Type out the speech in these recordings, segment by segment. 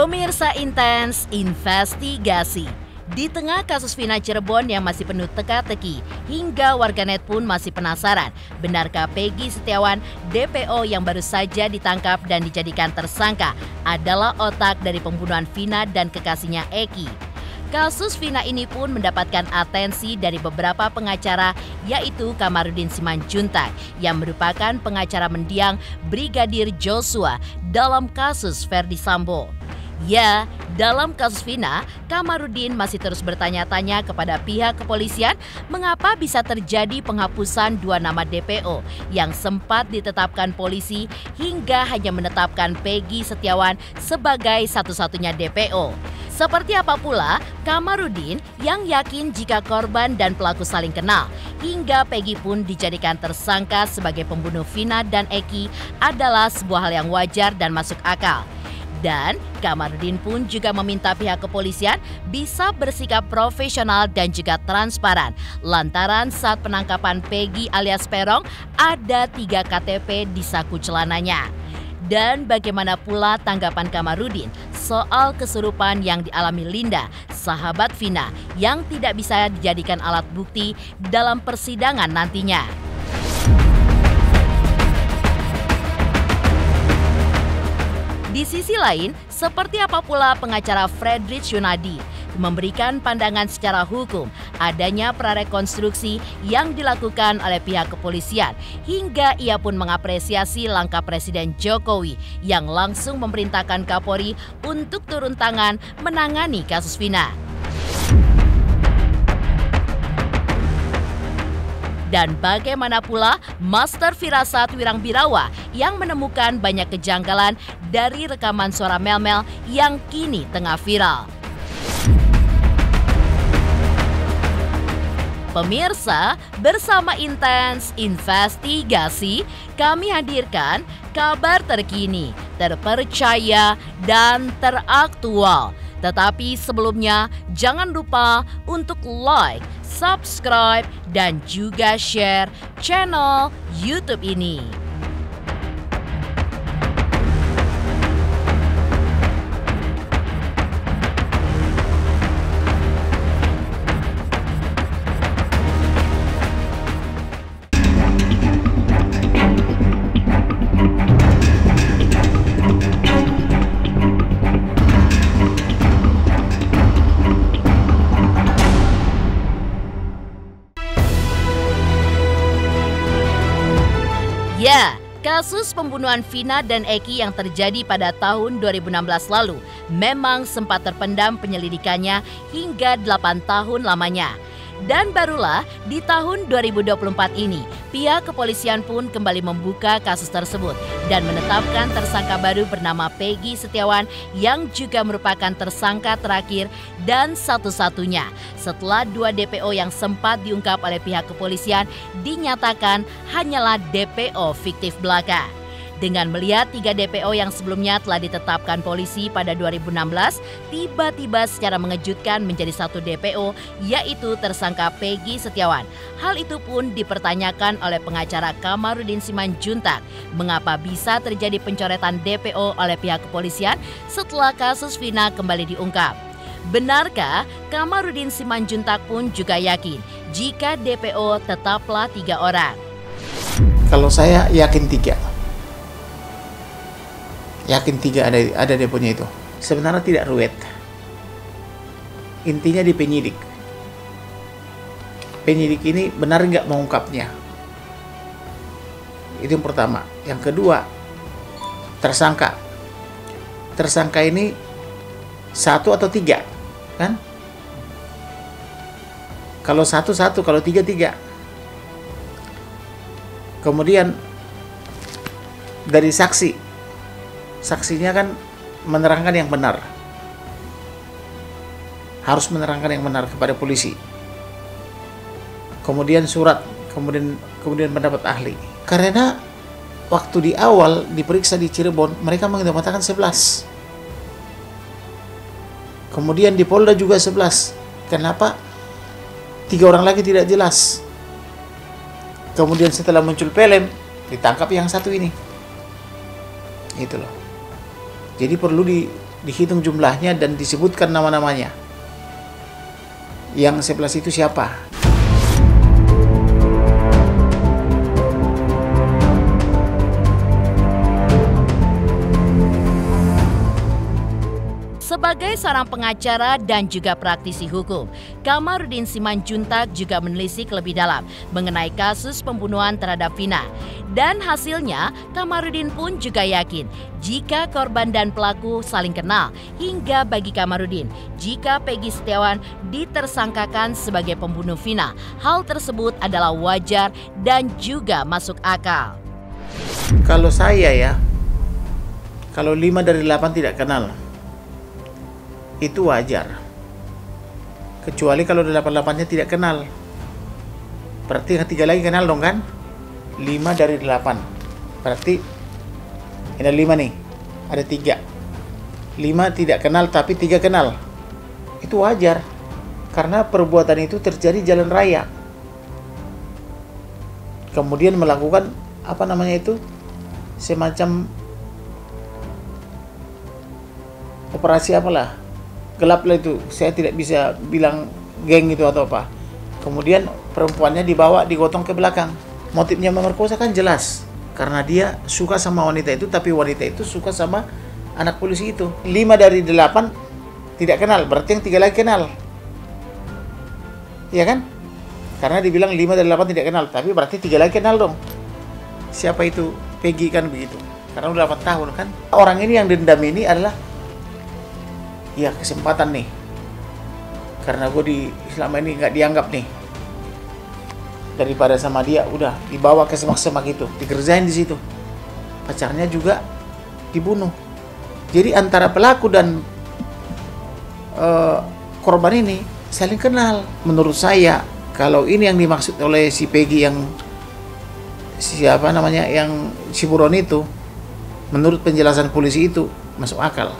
Pemirsa Intens Investigasi. Di tengah kasus Vina Cirebon yang masih penuh teka-teki, hingga warganet pun masih penasaran, benarkah Peggy Setiawan, DPO yang baru saja ditangkap dan dijadikan tersangka, adalah otak dari pembunuhan Vina dan kekasihnya Eki? Kasus Vina ini pun mendapatkan atensi dari beberapa pengacara, yaitu Kamarudin Simanjuntak yang merupakan pengacara mendiang Brigadir Joshua dalam kasus Verdi Sambo. Ya, dalam kasus Vina, Kamarudin masih terus bertanya-tanya kepada pihak kepolisian mengapa bisa terjadi penghapusan 2 nama DPO yang sempat ditetapkan polisi hingga hanya menetapkan Peggy Setiawan sebagai satu-satunya DPO. Seperti apa pula Kamarudin yang yakin jika korban dan pelaku saling kenal, hingga Peggy pun dijadikan tersangka sebagai pembunuh Vina dan Eki adalah sebuah hal yang wajar dan masuk akal. Dan Kamarudin pun juga meminta pihak kepolisian bisa bersikap profesional dan juga transparan lantaran saat penangkapan Peggy alias Peron ada 3 KTP di saku celananya. Dan bagaimana pula tanggapan Kamarudin soal kesurupan yang dialami Linda, sahabat Vina, yang tidak bisa dijadikan alat bukti dalam persidangan nantinya? Di sisi lain, seperti apa pula pengacara Frederick Yunadi memberikan pandangan secara hukum adanya prarekonstruksi yang dilakukan oleh pihak kepolisian, hingga ia pun mengapresiasi langkah Presiden Jokowi yang langsung memerintahkan Kapolri untuk turun tangan menangani kasus Vina. Dan bagaimana pula Master Firasat Wirangbirawa yang menemukan banyak kejanggalan dari rekaman suara Mel-Mel yang kini tengah viral. Pemirsa, bersama Intens Investigasi, kami hadirkan kabar terkini, terpercaya, dan teraktual. Tetapi sebelumnya, jangan lupa untuk like, subscribe, dan juga share channel YouTube ini. Ya, kasus pembunuhan Vina dan Eki yang terjadi pada tahun 2016 lalu memang sempat terpendam penyelidikannya hingga 8 tahun lamanya. Dan barulah di tahun 2024 ini, pihak kepolisian pun kembali membuka kasus tersebut dan menetapkan tersangka baru bernama Peggy Setiawan yang juga merupakan tersangka terakhir dan satu-satunya setelah 2 DPO yang sempat diungkap oleh pihak kepolisian dinyatakan hanyalah DPO fiktif belaka. Dengan melihat 3 DPO yang sebelumnya telah ditetapkan polisi pada 2016, tiba-tiba secara mengejutkan menjadi 1 DPO, yaitu tersangka Peggy Setiawan. Hal itu pun dipertanyakan oleh pengacara Kamarudin Simanjuntak, mengapa bisa terjadi pencoretan DPO oleh pihak kepolisian setelah kasus Vina kembali diungkap. Benarkah Kamarudin Simanjuntak pun juga yakin jika DPO tetaplah 3 orang? Kalau saya yakin 3. Yakin 3 ada deponya itu. Sebenarnya tidak ruwet. Intinya di penyidik. Penyidik ini benar nggak mengungkapnya. Itu yang pertama. Yang kedua, tersangka. Tersangka ini 1 atau 3, kan? Kalau 1, kalau 3, 3. Kemudian dari saksi. Saksinya kan menerangkan yang benar. Harus menerangkan yang benar kepada polisi. Kemudian surat, kemudian pendapat ahli. Karena waktu di awal diperiksa di Cirebon, mereka mengatakan 11. Kemudian di Polda juga 11. Kenapa? 3 orang lagi tidak jelas. Kemudian setelah muncul film, ditangkap yang 1 ini. Itu loh. Jadi perlu dihitung jumlahnya dan disebutkan nama-namanya. Yang 11 itu siapa? Sebagai seorang pengacara dan juga praktisi hukum, Kamarudin Simanjuntak juga menelisik lebih dalam mengenai kasus pembunuhan terhadap Vina. Dan hasilnya, Kamarudin pun juga yakin jika korban dan pelaku saling kenal, hingga bagi Kamarudin, jika Peggy Setiawan ditersangkakan sebagai pembunuh Vina, hal tersebut adalah wajar dan juga masuk akal. Kalau saya ya, kalau 5 dari 8 tidak kenal, itu wajar. Kecuali kalau 8-8-nya tidak kenal. Berarti yang 3 lagi kenal dong kan? 5 dari 8. Berarti ada 5 nih. Ada 3. 5 tidak kenal tapi 3 kenal. Itu wajar. Karena perbuatan itu terjadi jalan raya. Kemudian melakukan semacam operasi apalah, gelap lah itu, saya tidak bisa bilang geng itu atau apa. Kemudian perempuannya dibawa, digotong ke belakang. Motifnya memerkosa kan jelas, karena dia suka sama wanita itu, tapi wanita itu suka sama anak polisi itu. 5 dari 8 tidak kenal, berarti yang 3 lagi kenal, iya kan? Karena dibilang 5 dari 8 tidak kenal, tapi berarti 3 lagi kenal dong. Siapa itu? Peggy kan begitu, karena udah 8 tahun kan. Orang ini yang dendam ini adalah ya kesempatan nih, karena gue selama ini nggak dianggap nih, daripada sama dia udah dibawa ke semak-semak itu, dikerjain di situ, pacarnya juga dibunuh. Jadi antara pelaku dan korban ini saling kenal. Menurut saya, kalau ini yang dimaksud oleh si Peggy yang yang si buron itu, menurut penjelasan polisi itu masuk akal.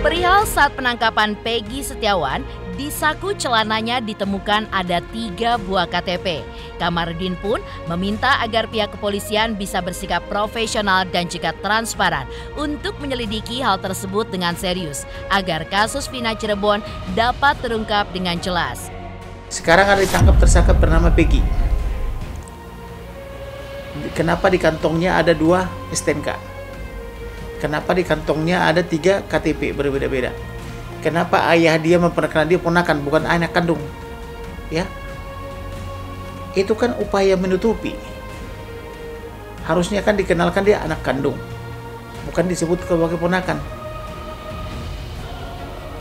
Perihal saat penangkapan Peggy Setiawan, di saku celananya ditemukan ada 3 buah KTP. Kamarudin pun meminta agar pihak kepolisian bisa bersikap profesional dan juga transparan untuk menyelidiki hal tersebut dengan serius, agar kasus Vina Cirebon dapat terungkap dengan jelas. Sekarang ada ditangkap tersangka bernama Peggy. Kenapa di kantongnya ada 2 STNK? Kenapa di kantongnya ada 3 KTP berbeda-beda? Kenapa ayah dia memperkenalkan dia ponakan, bukan anak kandung? Ya, itu kan upaya menutupi. Harusnya kan dikenalkan dia anak kandung, bukan disebut sebagai ponakan.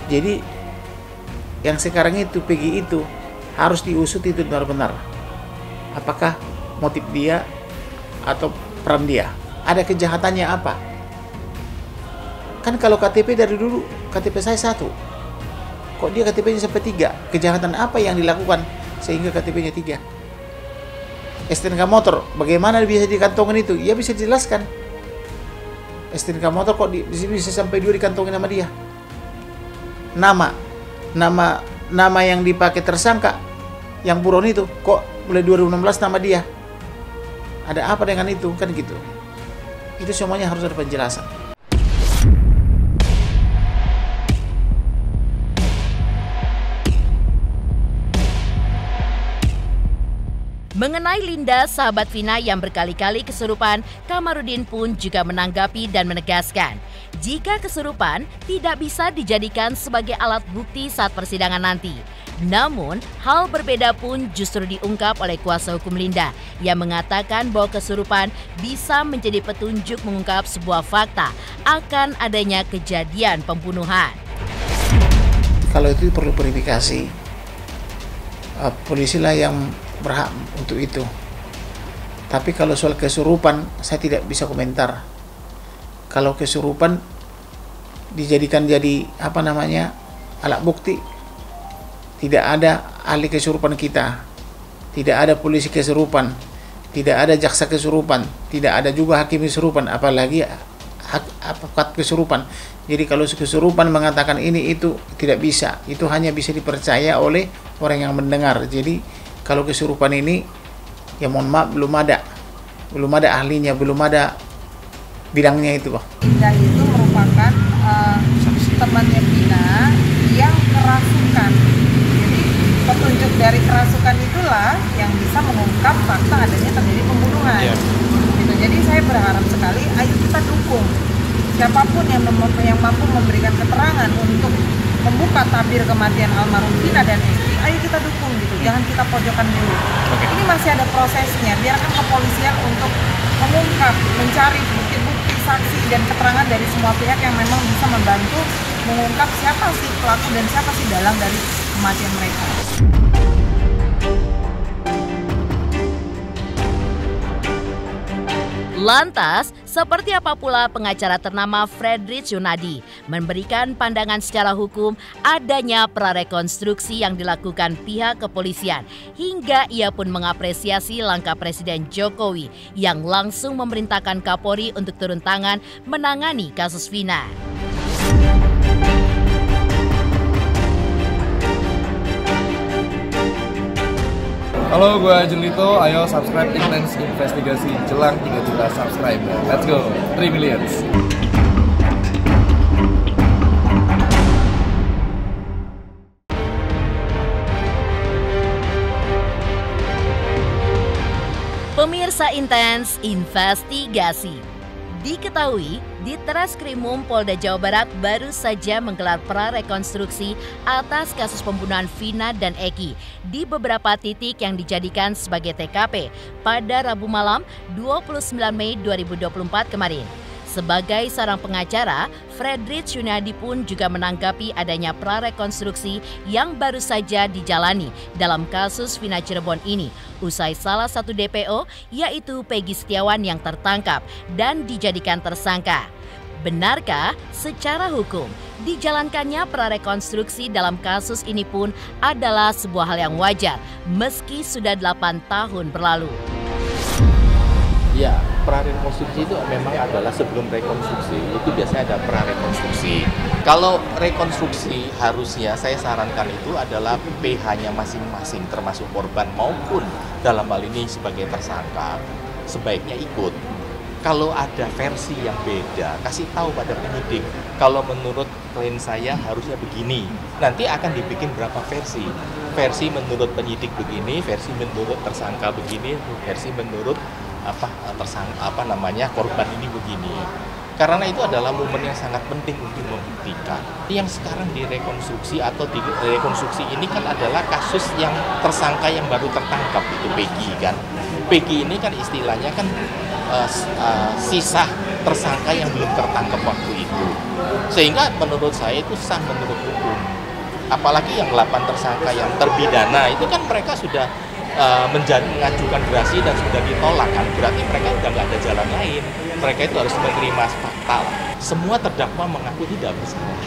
Jadi yang sekarang itu Peggy itu harus diusut itu benar-benar. Apakah motif dia atau peran dia? Ada kejahatannya apa? Kan kalau KTP dari dulu, KTP saya 1. Kok dia KTP-nya sampai 3? Kejahatan apa yang dilakukan sehingga KTP-nya 3? STNK motor, bagaimana bisa dikantongin itu? Ya bisa dijelaskan. STNK motor kok bisa sampai 2 dikantongin sama dia? Nama yang dipakai tersangka, yang buron itu, kok mulai 2016 nama dia? Ada apa dengan itu? Kan gitu. Itu semuanya harus ada penjelasan. Mengenai Linda, sahabat Vina yang berkali-kali kesurupan, Kamarudin pun juga menanggapi dan menegaskan, jika kesurupan tidak bisa dijadikan sebagai alat bukti saat persidangan nanti. Namun, hal berbeda pun justru diungkap oleh kuasa hukum Linda yang mengatakan bahwa kesurupan bisa menjadi petunjuk mengungkap sebuah fakta akan adanya kejadian pembunuhan. Kalau itu perlu verifikasi, polisi lah yang berhak untuk itu. Tapi kalau soal kesurupan, saya tidak bisa komentar. Kalau kesurupan dijadikan jadi alat bukti, tidak ada ahli kesurupan kita, tidak ada polisi kesurupan, tidak ada jaksa kesurupan, tidak ada juga hakim kesurupan, apalagi advokat kesurupan. Jadi kalau kesurupan mengatakan ini itu tidak bisa, itu hanya bisa dipercaya oleh orang yang mendengar. Jadi kalau kesurupan ini, ya mohon maaf belum ada. belum ada ahlinya, belum ada bidangnya itu, Pak. Indah itu merupakan temannya Vina yang kerasukan. Jadi petunjuk dari kerasukan itulah yang bisa mengungkap fakta adanya terjadi pembunuhan. Gitu. Jadi saya berharap sekali, ayo kita dukung siapapun yang mampu memberikan keterangan untuk membuka tabir kematian almarhum Vina dan Eki, ayo kita dukung gitu. Jangan kita pojokkan dulu. Ini masih ada prosesnya. Biarkan kepolisian untuk mengungkap, mencari bukti-bukti, saksi dan keterangan dari semua pihak yang memang bisa membantu mengungkap siapa sih pelaku dan siapa sih dalang dari kematian mereka. Lantas, seperti apa pula pengacara ternama Fredrich Yunadi memberikan pandangan secara hukum adanya prarekonstruksi yang dilakukan pihak kepolisian, hingga ia pun mengapresiasi langkah Presiden Jokowi yang langsung memerintahkan Kapolri untuk turun tangan menangani kasus Vina. Halo, gue Julito. Ayo subscribe Intens Investigasi jelang 3 juta subscriber. Let's go, 3 millions. Pemirsa Intens Investigasi. Diketahui, di Treskrimum Polda Jawa Barat baru saja menggelar prarekonstruksi atas kasus pembunuhan Vina dan Eki di beberapa titik yang dijadikan sebagai TKP pada Rabu malam 29 Mei 2024 kemarin. Sebagai seorang pengacara, Fredrich Yunadi pun juga menanggapi adanya prarekonstruksi yang baru saja dijalani dalam kasus Vina Cirebon ini, usai salah satu DPO yaitu Peggy Setiawan yang tertangkap dan dijadikan tersangka. Benarkah secara hukum dijalankannya prarekonstruksi dalam kasus ini pun adalah sebuah hal yang wajar meski sudah 8 tahun berlalu? Ya, prarekonstruksi itu memang adalah sebelum rekonstruksi, itu biasanya ada prarekonstruksi. Kalau rekonstruksi harusnya saya sarankan itu adalah PH-nya masing-masing termasuk korban maupun dalam hal ini sebagai tersangka. Sebaiknya ikut. Kalau ada versi yang beda, kasih tahu pada penyidik. Kalau menurut klien saya harusnya begini. Nanti akan dibikin berapa versi. Versi menurut penyidik begini, versi menurut tersangka begini, versi menurut korban ini begini. Karena itu adalah momen yang sangat penting untuk membuktikan. Yang sekarang direkonstruksi atau direkonstruksi ini kan adalah kasus yang tersangka yang baru tertangkap, itu Peggy kan. Peggy ini kan istilahnya kan sisa tersangka yang belum tertangkap waktu itu. Sehingga menurut saya itu sah menurut hukum. Apalagi yang 8 tersangka yang terpidana itu kan mereka sudah mengajukan gerasi dan sudah ditolak kan, berarti mereka udah nggak ada jalan lain, mereka itu harus menerima fakta. Semua terdakwa mengaku tidak bersalah,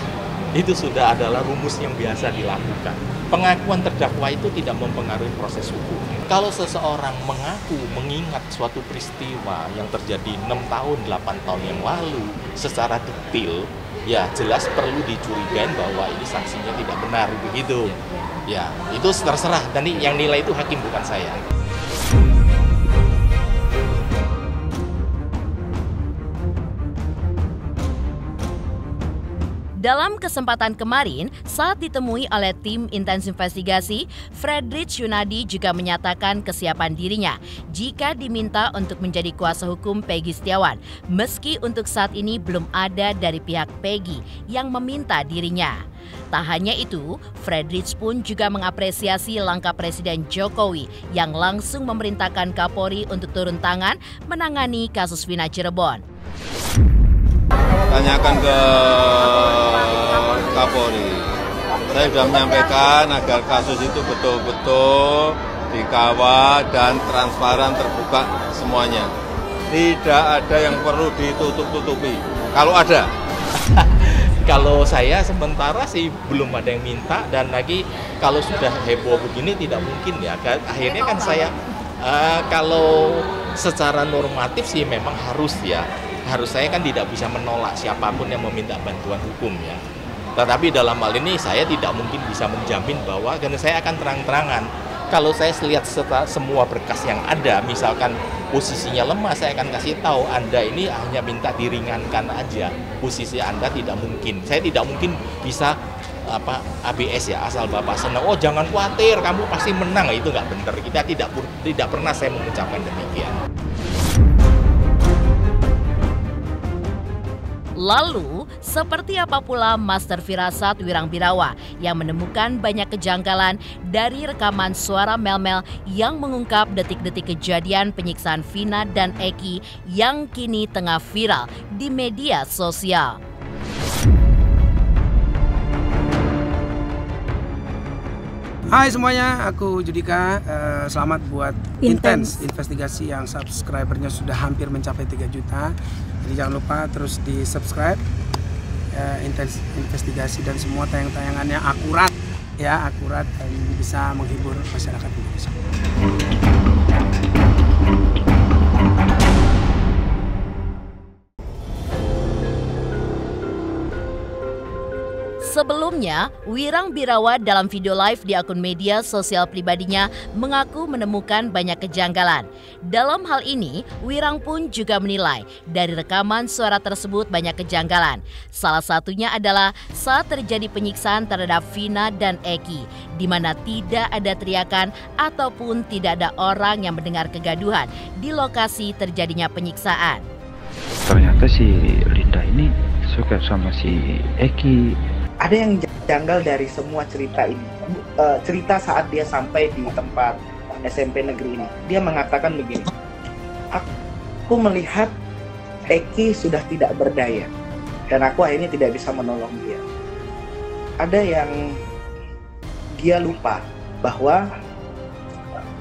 itu sudah adalah rumus yang biasa dilakukan. Pengakuan terdakwa itu tidak mempengaruhi proses hukum. Kalau seseorang mengaku mengingat suatu peristiwa yang terjadi 6 tahun, 8 tahun yang lalu secara detail, ya jelas perlu dicurigain bahwa ini saksinya tidak benar begitu. Ya, itu terserah. Dan yang nilai itu hakim, bukan saya. Dalam kesempatan kemarin, saat ditemui oleh tim Intens Investigasi, Fredrich Yunadi juga menyatakan kesiapan dirinya jika diminta untuk menjadi kuasa hukum Peggy Setiawan, meski untuk saat ini belum ada dari pihak Peggy yang meminta dirinya. Tak hanya itu, Fredrich pun juga mengapresiasi langkah Presiden Jokowi yang langsung memerintahkan Kapolri untuk turun tangan menangani kasus Vina Cirebon. Tanyakan ke Kapolri. Saya sudah menyampaikan agar kasus itu betul-betul dikawal dan transparan, terbuka semuanya. Tidak ada yang perlu ditutup-tutupi. Kalau ada. Kalau saya sementara sih belum ada yang minta, dan lagi kalau sudah heboh begini tidak mungkin ya. Akhirnya kan saya kalau secara normatif sih memang harus ya. Saya kan tidak bisa menolak siapapun yang meminta bantuan hukum ya. Tetapi dalam hal ini saya tidak mungkin bisa menjamin bahwa karena saya akan terang-terangan Kalau saya lihat semua berkas yang ada, misalkan posisinya lemah, saya akan kasih tahu Anda ini hanya minta diringankan aja. Posisi Anda tidak mungkin. Saya tidak mungkin bisa ABS ya, asal Bapak senang. Oh jangan khawatir, kamu pasti menang. Itu nggak benar. Kita tidak pernah saya mengucapkan demikian. Lalu, seperti apa pula Master Firasat Wirangbirawa yang menemukan banyak kejanggalan dari rekaman suara Mel-Mel yang mengungkap detik-detik kejadian penyiksaan Vina dan Eki yang kini tengah viral di media sosial. Hai semuanya, aku Judika. Selamat buat Intens investigasi yang subscribernya sudah hampir mencapai 3 juta. Jadi jangan lupa terus di subscribe Intens investigasi dan semua tayang-tayangannya akurat dan bisa menghibur masyarakat Indonesia. Sebelumnya, Wirangbirawa dalam video live di akun media sosial pribadinya mengaku menemukan banyak kejanggalan. Dalam hal ini, Wirang pun juga menilai dari rekaman suara tersebut banyak kejanggalan. Salah satunya adalah saat terjadi penyiksaan terhadap Vina dan Eki, di mana tidak ada teriakan ataupun tidak ada orang yang mendengar kegaduhan di lokasi terjadinya penyiksaan. Ternyata si Linda ini suka sama si Eki. Ada yang janggal dari semua cerita ini. Cerita saat dia sampai di tempat SMP negeri ini. Dia mengatakan begini, aku melihat Eki sudah tidak berdaya dan aku akhirnya tidak bisa menolong dia. Ada yang dia lupa bahwa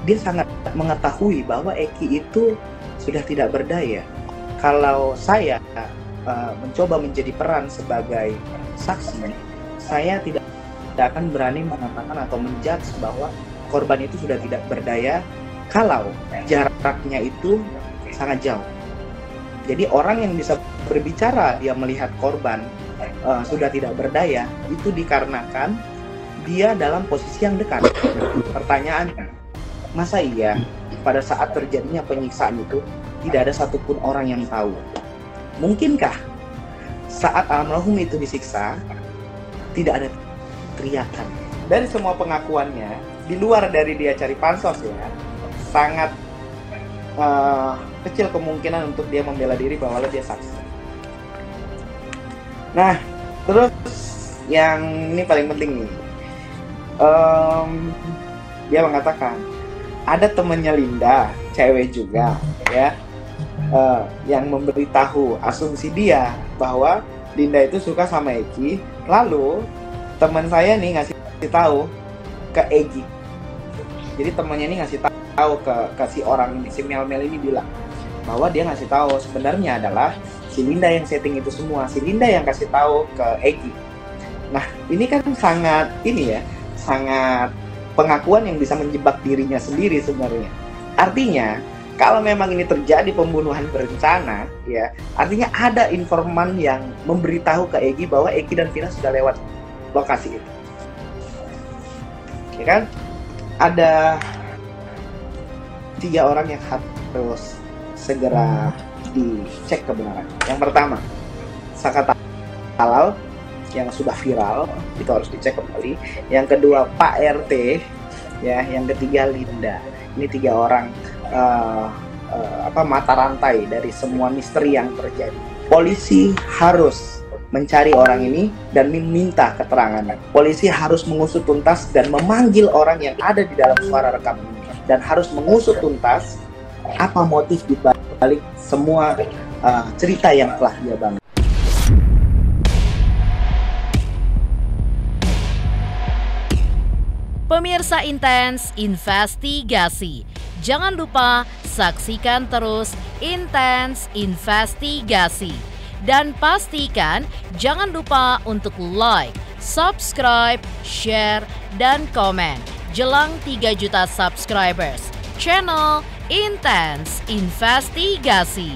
dia sangat mengetahui bahwa Eki itu sudah tidak berdaya. Kalau saya mencoba menjadi peran sebagai saksi, saya tidak akan berani mengatakan atau menjudge bahwa korban itu sudah tidak berdaya kalau jaraknya itu sangat jauh. Jadi orang yang bisa berbicara dia melihat korban sudah tidak berdaya itu dikarenakan dia dalam posisi yang dekat. Pertanyaannya, masa iya pada saat terjadinya penyiksaan itu tidak ada satupun orang yang tahu? Mungkinkah saat almarhum itu disiksa tidak ada teriakan? Dari semua pengakuannya, di luar dari dia cari pansos ya, sangat kecil kemungkinan untuk dia membela diri bahwa dia saksi. Nah, terus yang ini paling penting nih, dia mengatakan ada temannya Linda, cewek juga ya, yang memberitahu asumsi dia bahwa Linda itu suka sama Eki. Lalu teman saya nih ngasih tahu ke Eki. Jadi temannya ini ngasih tahu ke si orang ini, si Mel-Mel ini bilang bahwa dia ngasih tahu sebenarnya adalah si Linda yang setting itu semua. Si Linda yang kasih tahu ke Eki. Nah, ini kan sangat pengakuan yang bisa menjebak dirinya sendiri sebenarnya. Artinya kalau memang ini terjadi pembunuhan berencana, ya, artinya ada informan yang memberitahu ke Eki bahwa Eki dan Vina sudah lewat lokasi itu. Ya kan? Ada 3 orang yang harus segera dicek kebenaran. Yang pertama, Saka Talal yang sudah viral, itu harus dicek kembali. Yang kedua, Pak RT, ya, yang ketiga Linda. Ini 3 orang mata rantai dari semua misteri yang terjadi. Polisi harus mencari orang ini dan meminta keterangannya. Polisi harus mengusut tuntas dan memanggil orang yang ada di dalam suara rekam ini, dan harus mengusut tuntas apa motif di balik semua cerita yang telah dia bangun. Pemirsa Intens Investigasi, jangan lupa saksikan terus Intens Investigasi. Dan pastikan jangan lupa untuk like, subscribe, share, dan komen jelang 3 juta subscribers channel Intens Investigasi.